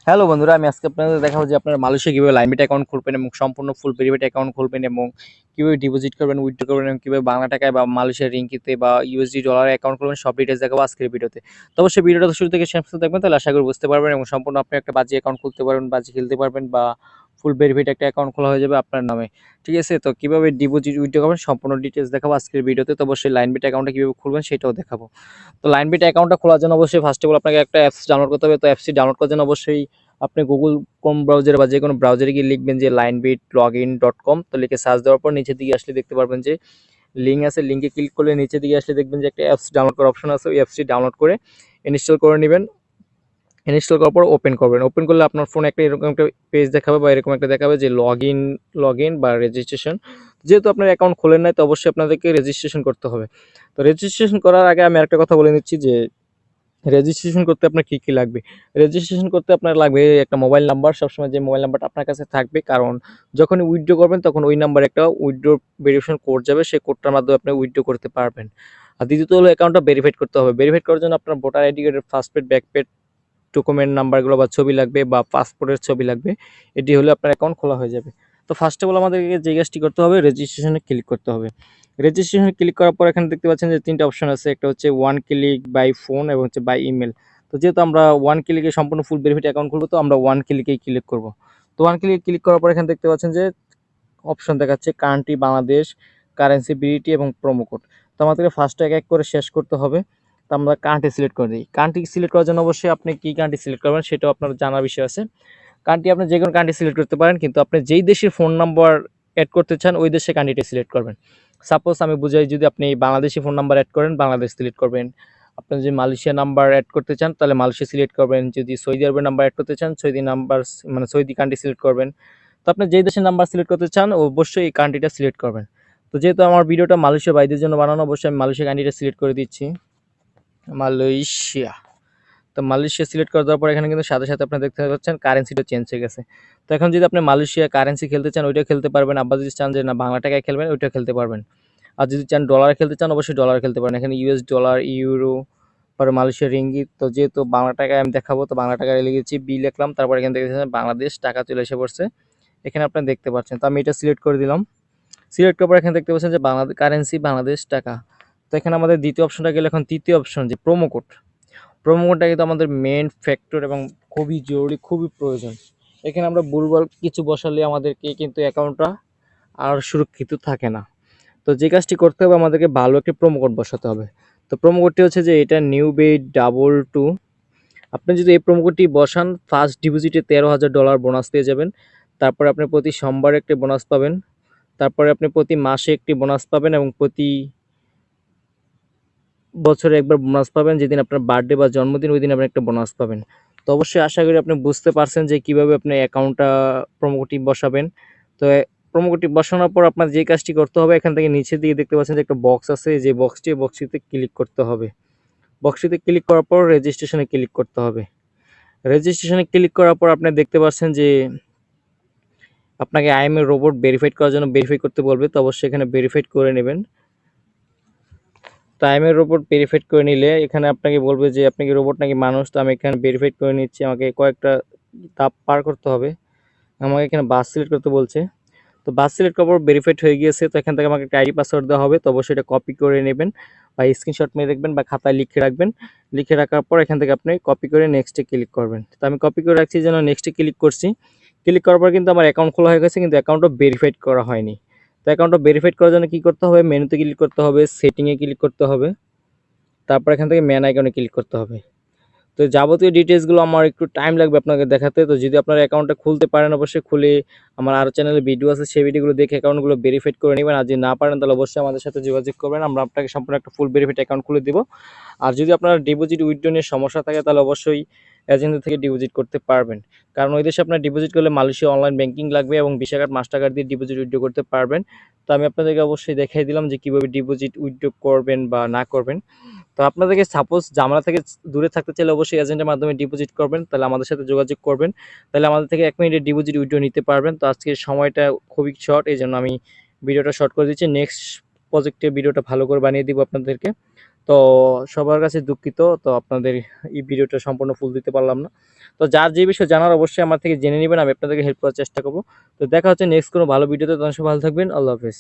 Hello বন্ধুরা, আমি আজকে আপনাদের দেখাবো যে আপনারা মালয়েশিয়া কীভাবে লাইনবিট অ্যাকাউন্ট খুলবেন এবং সম্পূর্ণ ফুল ভেরিফাইড অ্যাকাউন্ট খুলবেন এবং কীভাবে ডিপোজিট করবেন, উইথড্র করবেন এবং কীভাবে বাংলা টাকায় বা মালয়েশিয়ার রিঙ্গিতে বা ইউএসডি ডলারে অ্যাকাউন্ট খুলবেন, সব ডিটেলস দেখাবো আজকের ভিডিওতে। তো অবশ্যই ভিডিওটা শুরু থেকে শেষ পর্যন্ত দেখবেন, তাহলে আশা করি বুঝতে পারবেন এবং সম্পূর্ণ আপনি একটা বাজি অ্যাকাউন্ট খুলতে পারবেন, বাজি খেলতে পারবেন বা ফুল ভেরিফাইড একটা অ্যাকাউন্ট খোলা হয়ে যাবে আপনার নামে। ঠিক আছে? তো কীভাবে ডিপোজিট উইথড্র করবেন সম্পূর্ণ ডিটেলস দেখাবো আজকের ভিডিওতে। তো অবশ্যই লাইনবিট অ্যাকাউন্টটা কীভাবে খুলবেন সেটাও দেখাবো। তো লাইনবিট অ্যাকাউন্টটা খোলার জন্য অবশ্যই ফার্স্ট অফ অল আপনাকে একটা অ্যাপস ডাউনলোড করতে হবে। তো অ্যাপসটি ডাউনলোড করার জন্য অবশ্যই আপনি গুগল ক্রোম ব্রাউজারে বা যে কোনো ব্রাউজারে গিয়ে লিখবেন যে linebit.login.com। তো লিখে সার্চ দেওয়ার পর নিচের দিকে আসলে দেখতে পারবেন যে লিঙ্ক আছে, লিঙ্কে ক্লিক করলে নিচের দিকে আসলে দেখবেন যে একটা অ্যাপস ডাউনলোড করার অপশন আছে। ওই অ্যাপসটি ডাউনলোড করে ইনস্টল করে নেবেন। ইনস্টল করার পর ওপেন করবেন। ওপেন করলে আপনার ফোনে একটা এরকম একটা পেজ দেখাবে বা এরকম একটা দেখাবে যে লগইন বা রেজিস্ট্রেশন। যেহেতু আপনার অ্যাকাউন্ট খোলেন নাই, তো অবশ্যই আপনাদেরকে রেজিস্ট্রেশন করতে হবে। তো রেজিস্ট্রেশন করার আগে আমি আরেকটা কথা বলে নিচ্ছি যে রেজিস্ট্রেশন করতে আপনার কী, কী লাগবে? রেজিস্ট্রেশন করতে আপনার লাগবে একটা মোবাইল নাম্বার। সবসময় যে মোবাইল নাম্বারটা আপনার কাছে থাকবে, কারণ যখনই উইথড্র করবেন তখন ওই নাম্বারে একটা উইথড্র ভেরিফিকেশন কোড যাবে। সেই কোডটার মাধ্যমে আপনি উইথড্র করতে পারবেন। আর দ্বিতীয়ত হলো অ্যাকাউন্টটা ভেরিফাইড করতে হবে। ভেরিফাইড করার জন্য আপনার ভোটার আইডি কার্ডের first page, back page, document নাম্বারগুলো বা ছবি লাগবে বা পাসপোর্টের ছবি লাগবে। এটি হলে আপনার অ্যাকাউন্ট খোলা হয়ে যাবে। তো ফার্স্ট অফ অল আমাদেরকে যে কাজটি করতে হবে, রেজিস্ট্রেশনে ক্লিক করতে হবে। রেজিস্ট্রেশনে ক্লিক করার পর এখানে দেখতে পাচ্ছেন যে ৩টা অপশন আছে। একটা হচ্ছে ওয়ান ক্লিক, বাই ফোন এবং হচ্ছে বাই ইমেল। তো যেহেতু আমরা ওয়ান ক্লিকে সম্পূর্ণ ফুল ভেরিফাইড অ্যাকাউন্ট খুলবো, তো আমরা ওয়ান ক্লিকেই ক্লিক করব। তো ওয়ান ক্লিকে ক্লিক করার পর এখানে দেখতে পাচ্ছেন যে অপশন দেখাচ্ছে কান্ট্রি বাংলাদেশ, কারেন্সি বিডিটি এবং প্রোমো কোড। তো আমাদেরকে ফার্স্টে এক এক করে শেষ করতে হবে। তো আমরা কান্ট্রি সিলেক্ট করে দিই। কান্ট্রি সিলেক্ট করার জন্য অবশ্যই আপনি কী কান্ট্রি সিলেক্ট করবেন সেটাও আপনার জানার বিষয় আছে। কান্ট্রি আপনি যে কোনো কান্ট্রি সিলেক্ট করতে পারেন, কিন্তু আপনি যেই দেশের ফোন নাম্বার অ্যাড করতে চান ওই দেশের কান্ট্রিটা সিলেক্ট করবেন। সাপোজ আমি বুঝাই, যদি আপনি বাংলাদেশি ফোন নাম্বার অ্যাড করেন, বাংলাদেশ সিলেক্ট করবেন। আপনি যদি মালয়েশিয়া নাম্বার অ্যাড করতে চান তাহলে মালয়েশিয়া সিলেক্ট করবেন। যদি সৌদি আরবের নাম্বার অ্যাড করতে চান সৌদি নাম্বার, মানে সৌদি কান্ট্রি সিলেক্ট করবেন। তো আপনি যেই দেশের নাম্বার সিলেক্ট করতে চান অবশ্যই এই কান্ট্রিটা সিলেক্ট করবেন। তো যেহেতু আমার ভিডিওটা মালয়েশিয়া ভাইদের জন্য বানানো, অবশ্যই আমি মালয়েশিয়া কান্ট্রিটা সিলেক্ট করে দিচ্ছি। মালয়েশিয়া। তো মালয়েশিয়া সিলেক্ট করে দেওয়ার পর এখানে কিন্তু সাথে, সাথে আপনারা দেখতে পাচ্ছেন কারেন্সিটা চেঞ্জ হয়ে গেছে। তো এখন যদি আপনি মালয়েশিয়া কারেন্সি খেলতে চান ওইটাও খেলতে পারবেন। আবার যদি চান যে না বাংলা টাকায় খেলবেন ওইটাও খেলতে পারবেন। আর যদি চান ডলারে খেলতে চান অবশ্যই ডলারে খেলতে পারেন। এখানে ইউএস ডলার, ইউরো, পরে মালয়েশিয়ার রিঙ্গিত। তো যেহেতু বাংলা টাকায় আমি দেখাবো, তো বাংলা টাকায় লিখেছি বি লিখলাম। তারপর এখানে দেখতেছেন বাংলাদেশ টাকা চলে এসে পড়ছে। এখানে আপনারা দেখতে পাচ্ছেন। তো আমি এটা সিলেক্ট করে দিলাম। সিলেক্ট করার পর এখানে দেখতে পাচ্ছেন যে কারেন্সি বাংলাদেশ টাকা। তো এখানে আমাদের দ্বিতীয় অপশনটা গেলে এখন তৃতীয় অপশন যে প্রোমো কোড। প্রোমো কোডটা কিন্তু আমাদের মেইন ফ্যাক্টর এবং খুবই জরুরি, খুবই প্রয়োজন। এখানে আমরা ভুলভাল কিছু বসালে আমাদেরকে কিন্তু অ্যাকাউন্টটা আর সুরক্ষিত থাকে না। তো যে কাজটি করতে হবে, আমাদেরকে ভালো একটি প্রোমো কোড বসাতে হবে। তো প্রোমো কোডটি হচ্ছে যে এটা NEWBAIT22। আপনি যদি এই প্রোমো কোডটি বসান, ফার্স্ট ডিপোজিটে $13,000 বোনাস পেয়ে যাবেন। তারপরে আপনি প্রতি সোমবারে একটি বোনাস পাবেন। তারপরে আপনি প্রতি মাসে একটি বোনাস পাবেন এবং প্রতি বছরে একবার বোনাস পাবেন। যেদিন আপনার বার্থডে বা জন্মদিন ওই দিন আপনি একটা বোনাস পাবেন। তো অবশ্যই আশা করি আপনি বুঝতে পারছেন যে কিভাবে আপনি অ্যাকাউন্টটা প্রোমো কোডটি বসাবেন। তো প্রোমো কোডটি বসানোর পর আপনার যে কাজটি করতে হবে, এখান থেকে নিচের দিকে দেখতে পাচ্ছেন যে একটা বক্স আছে, যে বক্সটিতে ক্লিক করতে হবে। বক্সটিতে ক্লিক করার পর রেজিস্ট্রেশনে ক্লিক করতে হবে। রেজিস্ট্রেশনে ক্লিক করার পর আপনি দেখতে পাচ্ছেন যে আপনাকে I M A robot verified করার জন্য ভেরিফাই করতে বলবে। তো অবশ্যই এখানে ভেরিফাইড করে নেবেন। টাইমের রোবট ভেরিফাইড করে নিলে এখানে আপনাকে বলবে যে আপনি কি রোবট নাকি মানুষ। তো আমি এখানে ভেরিফাইড করে নিচ্ছি। আমাকে কয়েকটা ধাপ পার করতে হবে। আমাকে এখানে বাস সিলেক্ট করতে বলছে। তো বাস সিলেক্ট করার পর ভেরিফাইড হয়ে গিয়েছে। তো এখান থেকে আমাকে একটা আইডি পাসওয়ার্ড দেওয়া হবে। তো অবশ্যই এটা কপি করে নেবেন বা স্ক্রিনশট মেরে রাখবেন বা খাতায় লিখে রাখবেন। লিখে রাখার পর এখান থেকে আপনি কপি করে নেক্সটে ক্লিক করবেন। তো আমি কপি করে রাখছি যেন নেক্সটে ক্লিক করছি। ক্লিক করার পর কিন্তু আমার অ্যাকাউন্ট খোলা হয়ে গেছে, কিন্তু অ্যাকাউন্টটা ভেরিফাইড করা হয়নি। তো অ্যাকাউন্টটা ভেরিফাইড করার জন্য কী করতে হবে, মেনুতে ক্লিক করতে হবে, সেটিংয়ে ক্লিক করতে হবে। তারপর এখান থেকে ম্যান আইকনে ক্লিক করতে হবে। তো যাবতীয় ডিটেইলসগুলো আমার একটু টাইম লাগবে আপনাকে দেখাতে। তো যদি আপনার অ্যাকাউন্টটা খুলতে পারেন অবশ্যই খুলে আমার আরও চ্যানেলে ভিডিও আছে, সেই ভিডিওগুলো দেখে অ্যাকাউন্টগুলো ভেরিফাইড করে নেবেন। আর যদি না পারেন তাহলে অবশ্যই আমাদের সাথে যোগাযোগ করবেন, আমরা আপনাকে সম্পূর্ণ একটা ফুল ভেরিফাইড অ্যাকাউন্ট খুলে দেবো। আর যদি আপনার ডিপোজিট উইথড্র নিয়ে সমস্যা থাকে তাহলে অবশ্যই এজেন্ট থেকে ডিপোজিট করতে পারবেন, কারণ ওই দেশে আপনার ডিপোজিট করলে মালয়েশিয়া অনলাইন ব্যাংকিং লাগবে এবং ভিসা কার্ড, মাস্টার কার্ড দিয়ে ডিপোজিট উইথড্র করতে পারবেন। তো আমি আপনাদেরকে অবশ্যই দেখিয়ে দিলাম যে কীভাবে ডিপোজিট উইথড্র করবেন বা না করবেন। তো আপনাদেরকে সাপোজ ঝামেলা থেকে দূরে থাকতে চাইলে অবশ্যই এজেন্টের মাধ্যমে ডিপোজিট করবেন, তাহলে আমাদের সাথে যোগাযোগ করবেন, তাহলে আমাদের থেকে 1 মিনিটের ডিপোজিট উইথড্র নিতে পারবেন। তো আজকের সময়টা খুবই শর্ট, এই জন্য আমি ভিডিওটা শর্ট করে দিচ্ছি। নেক্সট প্রজেক্টে ভিডিওটা ভালো করে বানিয়ে দিব আপনাদেরকে। তো সবার কাছে দুঃখিত, তো আপনাদের এই ভিডিওটা সম্পূর্ণ ফুল দিতে পারলাম না। তো তো যার যে বিষয়ে জানার অবশ্যই আমার থেকে জেনে নেবেন, আমি আপনাদেরকে হেল্প করার চেষ্টা করবো। তো দেখা হচ্ছে নেক্সট কোনো ভালো ভিডিওতে, তখন সবাই ভালো থাকবেন। আল্লাহ হাফেজ।